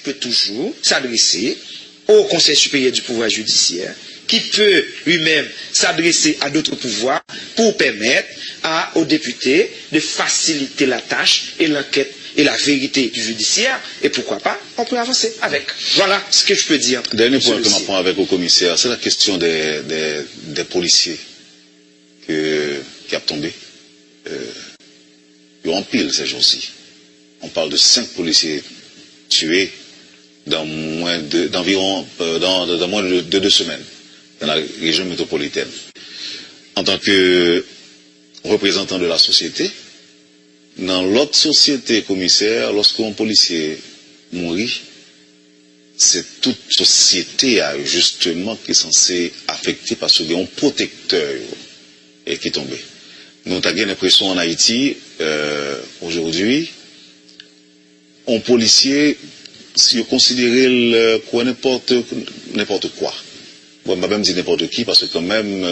peut toujours s'adresser au Conseil supérieur du pouvoir judiciaire, qui peut lui-même s'adresser à d'autres pouvoirs pour permettre aux députés de faciliter la tâche et l'enquête et la vérité du judiciaire, et pourquoi pas, on peut avancer avec. Voilà ce que je peux dire. Dernier point que je prends avec le commissaire, c'est la question des policiers qui a tombé. Ils ont pile ces jours-ci. On parle de 5 policiers tués dans moins de 2 semaines dans la région métropolitaine. En tant que représentant de la société, dans l'autre société, commissaire, lorsqu'un policier mourit, c'est toute société justement qui est censée affecter parce qu'il y a un protecteur qui est tombé. Nous avons l'impression en Haïti, aujourd'hui, un policier, si vous considérez n'importe quoi. Bon, je ne vais pas dire n'importe qui, parce que quand même,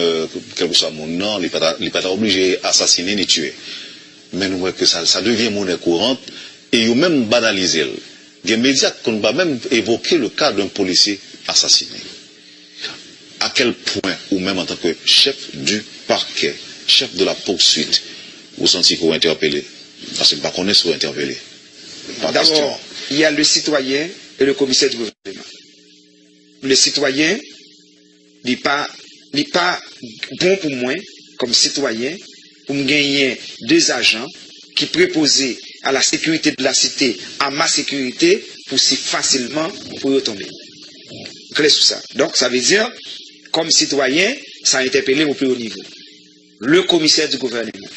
quel que soit mon nom, il n'est pas obligé d'assassiner ni tuer. Mais nous voyons que ça devient monnaie courante, et ils ont même banalisé. Il y a des médias qui ont même évoqué le cas d'un policier assassiné. À quel point, ou même en tant que chef du parquet, chef de la poursuite, vous sentez qu'on est interpellé? Parce que qu'on est sur interpellé. D'abord, il y a le citoyen et le commissaire du gouvernement. Le citoyen n'est pas bon pour moi, comme citoyen, pour me gagner 2 agents qui préposaient à la sécurité de la cité, à ma sécurité, pour si facilement pour retomber. Clair sur ça. Donc, ça veut dire, comme citoyen, ça a interpellé au plus haut niveau. Le commissaire du gouvernement,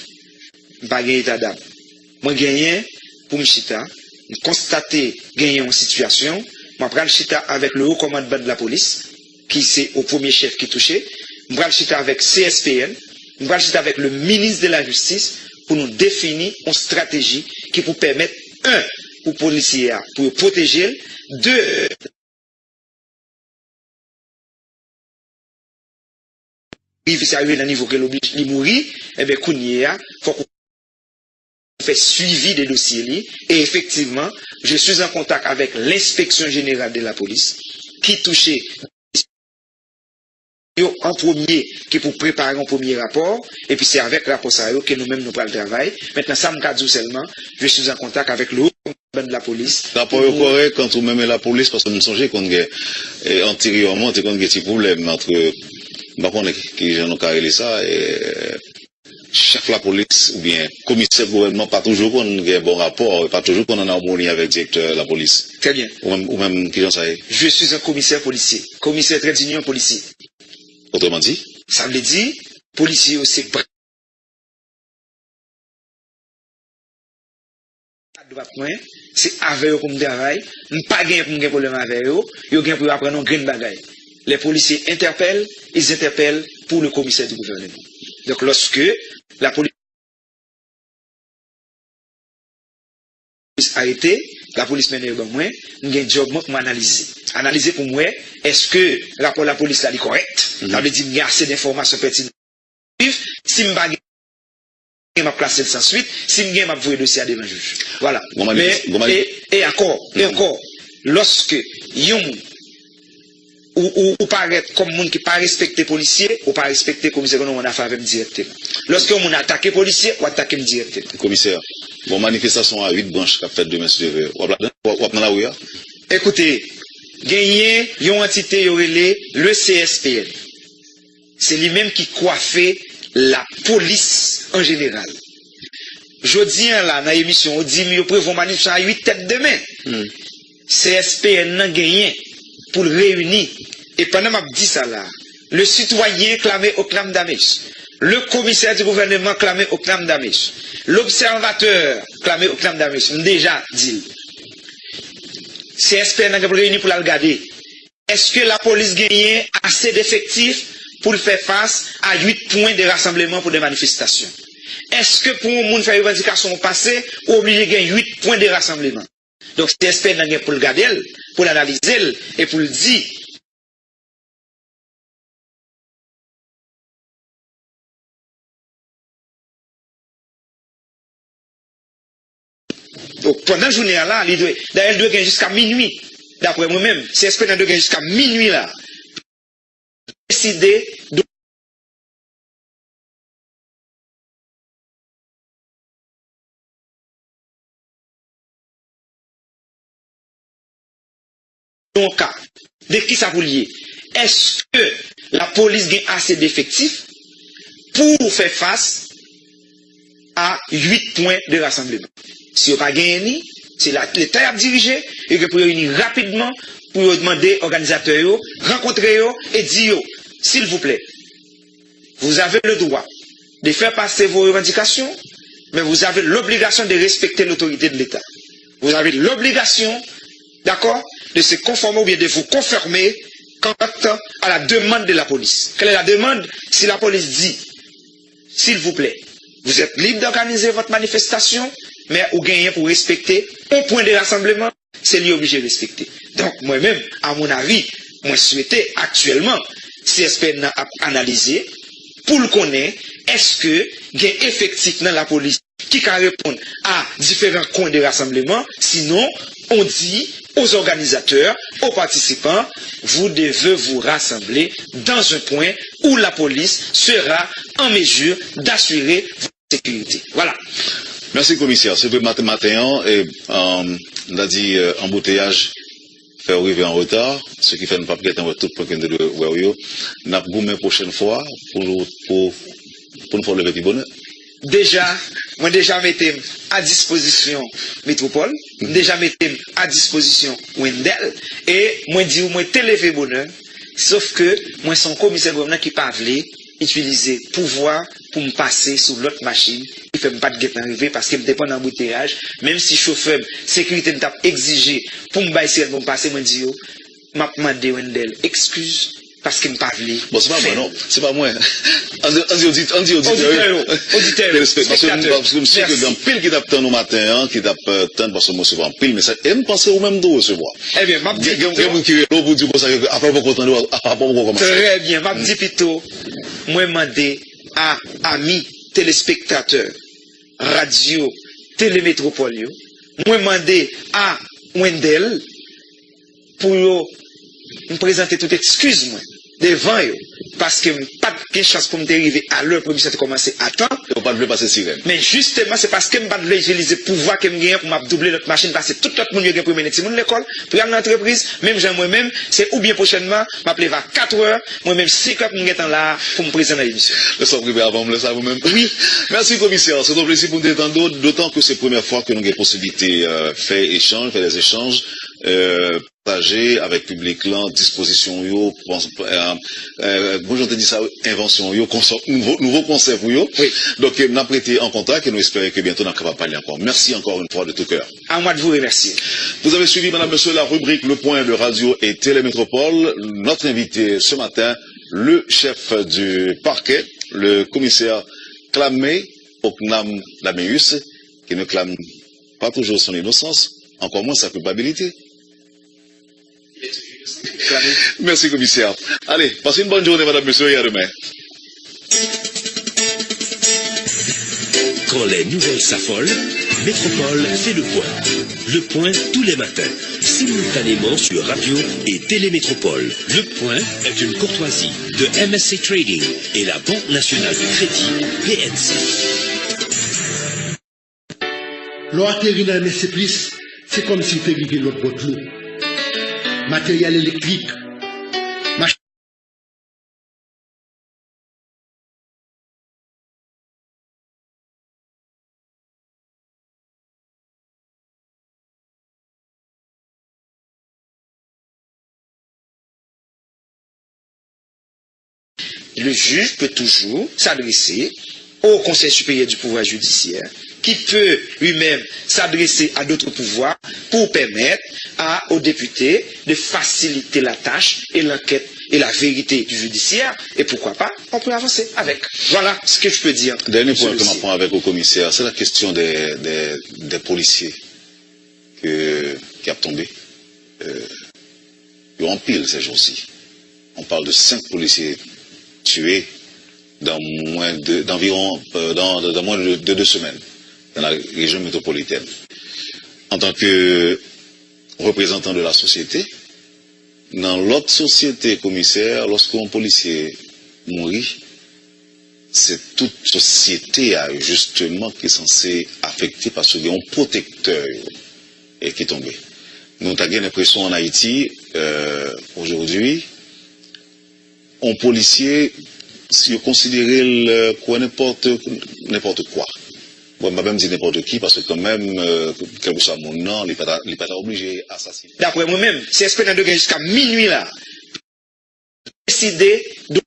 pas gagner état d'âme. Moi, gagner pour me chita, constater gagner une situation, moi, prendre chita avec le haut commandement de la police, qui c'est au premier chef qui touché, moi, prendre chita avec CSPN, nous allons discuter avec le ministre de la Justice pour nous définir une stratégie qui peut permettre, 1, aux policiers pour protéger, 2, il faut arriver à un niveau que l'oblige de mourir, et bien, il faut qu'on fasse suivi des dossiers. Et effectivement, je suis en contact avec l'inspection générale de la police qui touchait en premier, qui pour préparer un premier rapport, et puis c'est avec le rapport que nous-mêmes nous prenons le travail. Maintenant, ça me dit seulement, je suis en contact avec le haut commandement de la police. Rapport est correct quand vous même la police, parce que nous sommes qu'on a antérieurement, il y a un petit problème entre, qui j'en ai carré ça, et chef de la police, ou bien commissaire du gouvernement, pas toujours qu'on a un bon rapport, pas toujours qu'on en a harmonie avec le directeur de la police. Très bien. Ou même qui j'en sais. Je suis un commissaire policier, commissaire très d'union policier. Autrement dit? Ça veut dire, policier aussi, c'est avec eux comme travail, pas gain pour un problème avec eux, ils gain pour apprendre un grain de bagaille. Les policiers interpellent, ils interpellent pour le commissaire du gouvernement. Donc lorsque la police arrêtée, la police mène au moins, nous avons un job pour analyser. Analyser pour moi, est-ce que le rapport de la police là est correct? Ça veut dire qu'il y a assez d'informations pertinentes. Si je ne vais pas placer sans suite, si je ne vais pas envoyer le dossier à des juges. Voilà. Et encore, lorsque ou paraît comme monde qui pas respecté policier ou pas respecté commissaire qu'on a fait avec directement. Lorsque on a attaqué policier ou attaqué directement. Commissaire, bon manifestation à 8 branches qu'a fait demain sur le Écoutez, gagné une entité le CSPN. C'est lui-même qui coiffait la police en général. Je dis là dans l'émission, on dit mieux prévoir manifestation à 8 têtes demain. CSPN n'a gagné pour le réunir. Et pendant que je dis ça là, le citoyen clamait au clam d'Amis. Le commissaire du gouvernement clamait au clam d'Amis. L'observateur clamait au clam d'Amis. Déjà dit. CSPN n'a pas réuni pour la regarder. Est-ce que la police gagne assez d'effectifs pour faire face à 8 points de rassemblement pour des manifestations? Est-ce que pour un monde faire revendication au passé, obligé de gagner 8 points de rassemblement? Donc, CSPN n'a pas pour le garder, pour l'analyser et pour le dire. Donc, pendant la journée là, elle doit gagner jusqu'à minuit. d'après moi-même, CSP n'a de jusqu'à minuit là, décider de donc, de qui ça vous lier? Est-ce que la police gagne assez d'effectifs pour faire face à 8 points de rassemblement? Si vous n'avez pas gagné, c'est l'État à diriger et que pour réunir rapidement, pour demander aux organisateurs, rencontrer eux et dire, s'il vous plaît, vous avez le droit de faire passer vos revendications, mais vous avez l'obligation de respecter l'autorité de l'État. Vous avez l'obligation, d'accord, de se conformer ou bien de vous conformer quant à la demande de la police. Quelle est la demande? Si la police dit, s'il vous plaît, vous êtes libre d'organiser votre manifestation, mais vous gagnez pour respecter un point de rassemblement, c'est lui obligé de respecter. Donc, moi-même, à mon avis, moi souhaitais actuellement, CSP n'a analysé, pour le connaître, est-ce que il y a effectif dans la police qui can répondre à différents coins de rassemblement, sinon, on dit aux organisateurs, aux participants, vous devez vous rassembler dans un point où la police sera en mesure d'assurer votre sécurité. Voilà. Merci, commissaire. C'est le matin, et on a dit embouteillage fait arriver en retard, ce qui fait ne pas peut-être en tout point de Wario. N'a pas goûté prochaine fois pour nous faire le petit bonheur. Déjà, moi déjà mettez à disposition Métropole, déjà mettez à disposition Wendel, et moi dis moi télévé bonheur, sauf que moi son commissaire gouvernement qui pas voulu utiliser pouvoir pour me passer sur l'autre machine, il fait pas de guet arriver parce qu'il me dépend d'embouteillage, même si chauffeur sécurité ne t'a exigé pour me baisser pour me passer, moi dis m'a demandé Wendel excuse parce qu'il me pas voulu. Bon, c'est pas moi, non. C'est pas moi. On dit auditeur. Parce que monsieur, que dans pile qui tape nous matin, qui tape tant parce que moi, souvent pile, mais ça, aime penser au même de recevoir. Eh bien, m'a dit. Très bien, m'a dit plutôt, moi, demandé à amis téléspectateurs, radio, télémétropole, moi, demandé à Wendel pour me présenter toute excuse, moi, devant eux, parce que pas de chance pour me dériver à l'heure pour que commencer à temps. On pas de passer sirène. Mais justement, c'est parce que je pas de utiliser pouvoir que je gagne pour doubler notre machine, parce que tout le monde qui a premier petit monde l'école, pour aller dans l'entreprise, même moi-même, c'est ou bien prochainement, m'appeler vers 4 heures, moi-même 5 heures pour me mettre là, pour me présenter l'émission. Le sang privé avant, le savez vous-même. Oui. Merci, commissaire. C'est un plaisir pour nous détendre, d'autant que c'est la première fois que nous avons la possibilité de faire des échanges, partager avec le public là, disposition yo, bonjour, te dit ça, invention yo, nouveau concept yo. Oui. Donc, nous avons prêté en contact et nous espérons que bientôt nous allons parler encore. Merci encore une fois de tout cœur. À moi de vous remercier. Vous avez suivi, madame, monsieur, la rubrique Le Point de Radio et Télémétropole. Notre invité ce matin, le chef du parquet, le commissaire Clamé Oknam Lameus, qui ne clame pas toujours son innocence, encore moins sa culpabilité. Merci, commissaire. Allez, passez une bonne journée, madame, monsieur, et à demain. Quand les nouvelles s'affolent, Métropole fait le point. Le point tous les matins, simultanément sur radio et Télémétropole. Le point est une courtoisie de MSC Trading et la Banque Nationale de Crédit, BNC. L'eau atterrit dans MSC Plus, c'est comme si tu arrivé l'autre bout de l'eau. Matériel électrique, le juge peut toujours s'adresser au Conseil supérieur du pouvoir judiciaire, qui peut lui-même s'adresser à d'autres pouvoirs pour permettre aux députés de faciliter la tâche et l'enquête et la vérité du judiciaire, et pourquoi pas, on peut avancer avec. Voilà ce que je peux dire. Dernier point que je prends avec le commissaire, c'est la question des policiers qui a tombé. Ils ont pile ces jours-ci. On parle de 5 policiers tués dans moins de 2 semaines dans la région métropolitaine. En tant que représentant de la société. Dans l'autre société, commissaire, lorsqu'un policier mourit, c'est toute société justement qui est censée affecter parce qu'il y a un protecteur et qui est tombé. Nous avons l'impression en Haïti, aujourd'hui, un policier, si vous considérez n'importe quoi. Bon, je ne vais même dire n'importe qui parce que quand même, quel que soit mon nom, il n'est pas obligé d'assassiner. D'après moi-même, si est-ce que dans jusqu'à minuit là, décider de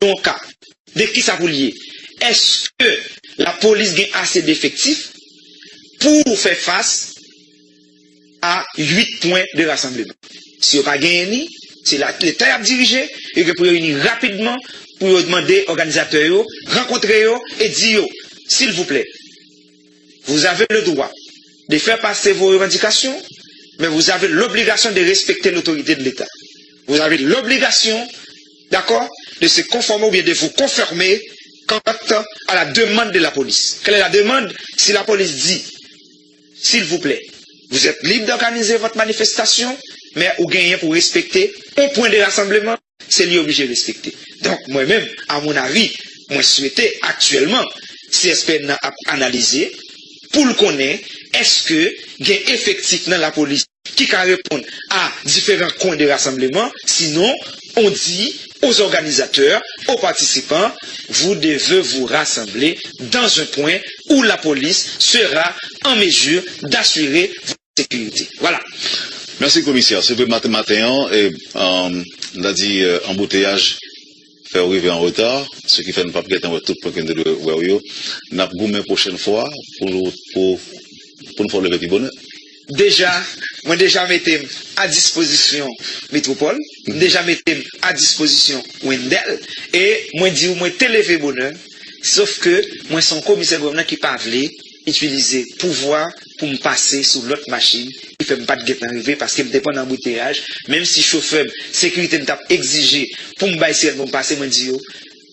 ton cas, de qui ça vous lier? Est-ce que la police a assez d'effectifs pour faire face à 8 points de rassemblement? Si vous n'avez pas gagné, c'est l'État a dirigé et que pour réunir rapidement, pour demander aux organisateurs, rencontrer eux et dire, s'il vous plaît, vous avez le droit de faire passer vos revendications, mais vous avez l'obligation de respecter l'autorité de l'État. Vous avez l'obligation, d'accord, de se conformer ou bien de vous conformer quant à la demande de la police. Quelle est la demande? Si la police dit, s'il vous plaît, vous êtes libre d'organiser votre manifestation, mais vous gagnez pour respecter un point de rassemblement, c'est lui obligé de respecter. Donc, moi-même, à mon avis, moi souhaitais actuellement, CSP n'a analysé, pour le connaître, est-ce que il y a effectif dans la police qui can répondre à différents coins de rassemblement, sinon, on dit aux organisateurs, aux participants, vous devez vous rassembler dans un point où la police sera en mesure d'assurer votre sécurité. Voilà. Merci commissaire. C'est le matin et on a dit embouteillage fait arriver en retard, ce qui fait ne pas peut-être en tout point de Wario. N'a pas goûté prochaine fois pour nous faire le petit bonheur. Déjà, moi déjà mettez à disposition Métropole, déjà mettez à disposition Wendel, et moi dis moi télévé bonheur, sauf que moi son commissaire gouvernement qui pas voulu utiliser pouvoir pour me passer sur l'autre machine, il fait pas de guet arriver parce qu'il me dépend d'embouteillage, même si chauffeur sécurité me tape exigé pour me baisser pour me passer, moi dis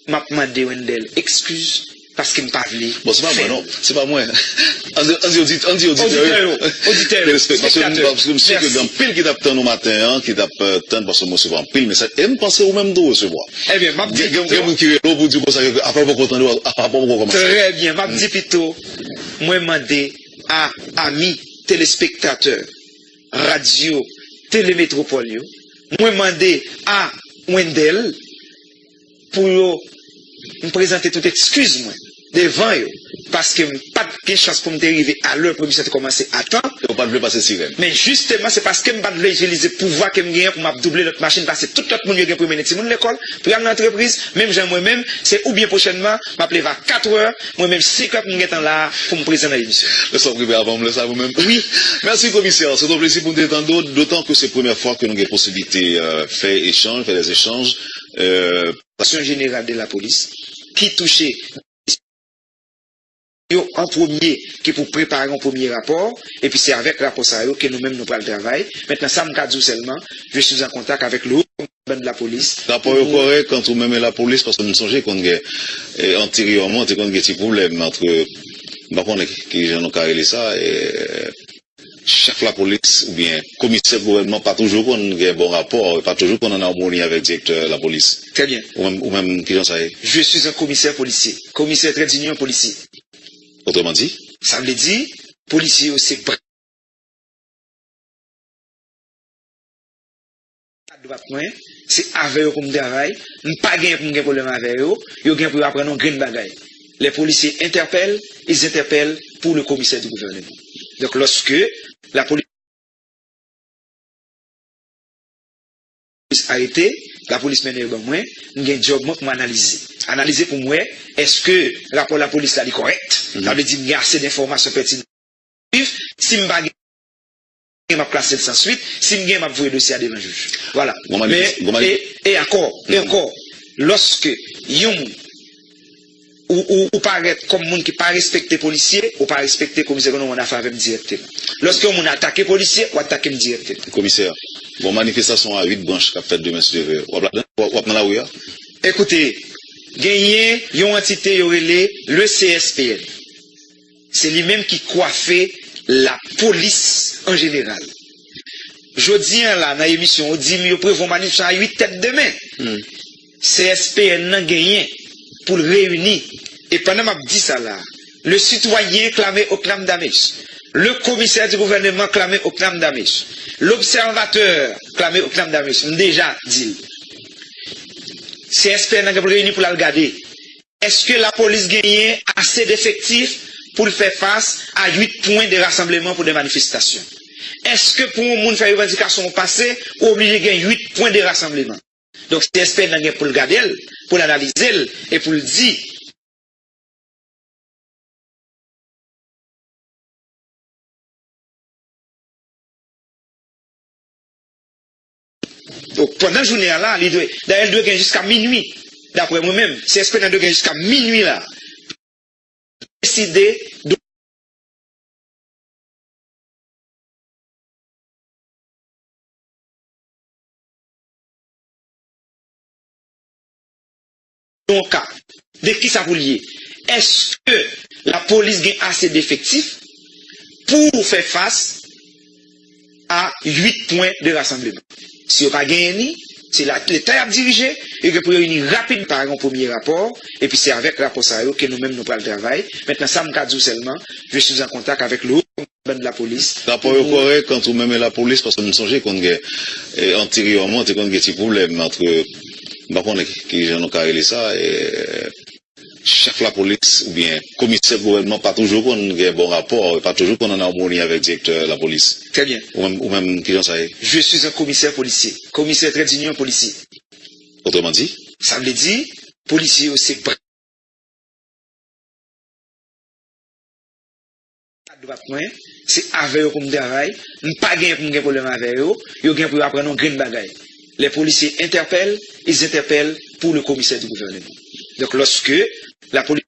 m'a demandé Wendel excuse parce qu'il me pas voulu. Bon, c'est pas moi, non. C'est pas moi. On dit auditeur. Auditeur. Parce que je sais que dans pile qui tape au matin, qui tape tant parce que moi souvent pile, mais ça, aime penser au même de recevoir. Eh bien, m'a dit. Pour dire comme ça, après pas content, après pas commencer. Très bien, m'a dit plutôt, moi demandé à amis téléspectateurs, radio, télémétropole, moi demandé à Wendel pour me présenter toute excuse moi devant eux parce que pas de chance pour me dériver à l'heure pour que ça commencer à temps. On pas de passer sirène. Mais justement c'est parce que me pas de utiliser pouvoir que me gagne pour m'a doubler notre machine parce que tout l'autre monde qui pour mener tout monde l'école pour aller dans l'entreprise même gens moi-même c'est ou bien prochainement m'appeler vers 4 heures moi-même 5 heures pour me être là pour me présenter à l'émission. Le sang privé avant me le savoir vous-même. Oui. Merci commissaire, c'est un plaisir pour nous détendre d'autant que c'est la première fois que nous avons possibilité faire des échanges générale de la police qui touchait en premier, qui pour préparer un premier rapport, et puis c'est avec le rapport ça que nous-mêmes nous prenons le travail. Maintenant, ça me dit seulement, je suis en contact avec le haut de la police. Rapport est correct quand vous même la police, parce que nous songeons qu'on a antérieurement, qu'on a des petits problèmes entre, qui j'en ai carré ça, et chef de la police, ou bien commissaire de gouvernement, pas toujours qu'on a un bon rapport, pas toujours qu'on en a harmonie avec le directeur de la police. Très bien. Ou même qui j'en sais. Je suis un commissaire policier. Commissaire très d'union policier. Autrement dit? Ça veut dire, policier aussi, c'est avec eux pour me travailler, pas gain pour me problème avec eux, ils gain pour apprendre un grain de bagaille. Les policiers interpellent, ils interpellent pour le commissaire du gouvernement. Donc lorsque la police arrêtée, la police mène au moins, nous avons un job pour m'analyser. Analyser pour moi, est-ce que le rapport de la police là est correct? Ça veut dire qu'il y a assez d'informations pertinentes. Si je ne vais pas placer sans suite, si je ne vais pas vous le dossier à devant le juge. Voilà. Et encore, lorsque ou paraît comme monde qui pas respecté policier ou pas respecté commissaire on a fait avec directement. Lorsque on a attaqué policier ou attaqué directement. Commissaire, bon manifestation à 8 branches qu'a fait demain sur le ou dans la ouïa. Écoutez, gagné une entité le CSPN. C'est lui-même qui coiffait la police en général. Je dis là, dans l'émission, on dit mieux prévoir manifestation à 8 têtes de main. CSPN n'a gagné pour le réunir. Et pendant que je dis ça là, le citoyen clamait au clam d'Amesh. Le commissaire du gouvernement clamait au clam d'Amesh. L'observateur clamait au clam d'Amesh. Déjà dit. CSPN n'a pas réuni pour la regarder. Est-ce que la police gagne assez d'effectifs pour faire face à 8 points de rassemblement pour des manifestations? Est-ce que pour un monde faire revendication au passé, obligé de gagner 8 points de rassemblement? Donc CSPN n'a pas pour le regarder, pour l'analyser et pour le dire. Donc pendant la journée là, d'ailleurs elle doit gagner jusqu'à minuit. D'après moi-même, CSP doit gagner jusqu'à minuit là. Décider de cas. De qui ça vous lier? Est-ce que la police gagne assez d'effectifs pour faire face à 8 points de rassemblement? Si on n'a pas gagné, c'est l'État a dirigé et que pour réunir rapidement par un premier rapport, et puis c'est avec le rapport ça que nous-mêmes nous prenons le travail. Maintenant, ça me dit seulement, je suis en contact avec le haut de la police. Rapport est correct quand vous même la police, parce que nous songeons qu'on a antérieurement, qu'on a des petits problèmes entre, qui j'en ai carré ça, et chef de la police ou bien commissaire du gouvernement, pas toujours qu'on a un bon rapport, pas toujours qu'on a en harmonie avec le directeur de la police. Très bien. Ou même qui j'en sais. Je suis un commissaire policier. Commissaire très d'union policier. Autrement dit? Ça veut dire, policier aussi. C'est avec eux comme travail. Nous pas gagné pour un problème avec eux. Ils gagnent pour apprendre un green bagaille. Les policiers interpellent, ils interpellent pour le commissaire du gouvernement. Donc lorsque la police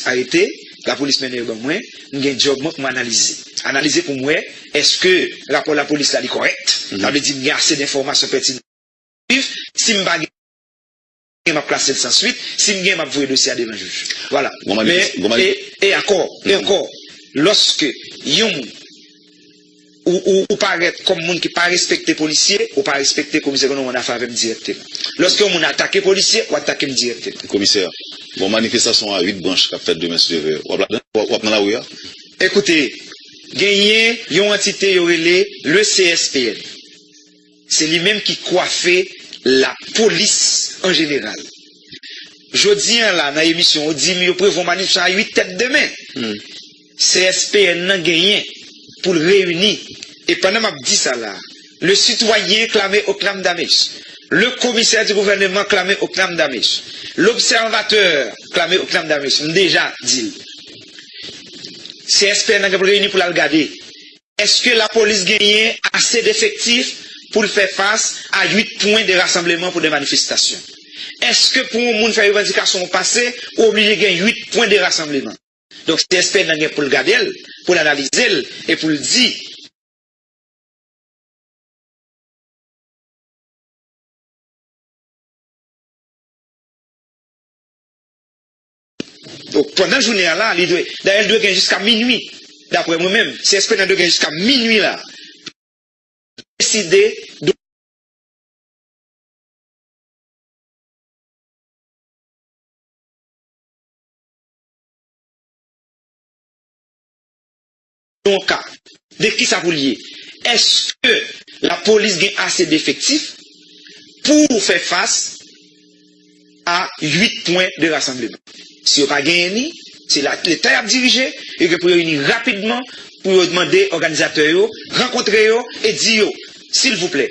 arrêtée, la police mène au moins, nous avons un job pour m'analyser. Analyser pour moi, est-ce que le rapport de la police là est correct? Ça veut dire qu'il y a assez d'informations pertinentes. Si je ne pas je vais placer sans suite, si je vais envoyer le dossier à des juges. Voilà. Et encore, lorsque ou paraître comme monde qui pas respecté policier ou pas respecté commissaire qu'on a fait avec directement. Lorsque on attaque policier ou attaque directement. Commissaire, bon manifestation à 8 branches qu'a fait demain sur le Écoutez, gagné une entité le CSPN. C'est lui-même qui coiffait la police en général. Je dis là dans l'émission, on dit mieux prévoir manifestation à 8 têtes de main. CSPN n'a gagné pour le réunir. Et pendant que je dis ça là, le citoyen clamait au clam d'Amesh. Le commissaire du gouvernement clamait au clam d'Amesh. L'observateur clamait au clam d'Amesh. Déjà dit. CSPN n'a pas réuni pour la regarder. Est-ce que la police gagne assez d'effectifs pour faire face à 8 points de rassemblement pour des manifestations? Est-ce que pour un monde faire revendication au passé, obligé de gagner 8 points de rassemblement? Donc, CSPN n'a pas pour le garder, pour l'analyser et pour le dire. Donc, pendant la journée là, d'ailleurs, elle doit gagner jusqu'à minuit. D'après moi-même, CSPN doit gagner jusqu'à minuit là. Décider de cas. De qui ça vous lier? Est-ce que la police gagne assez d'effectifs pour faire face à 8 points de rassemblement? Si on n'a pas gagné, c'est l'État a dirigé et que pour réunir rapidement pour demander aux organisateurs, rencontrer eux et dire, s'il vous plaît,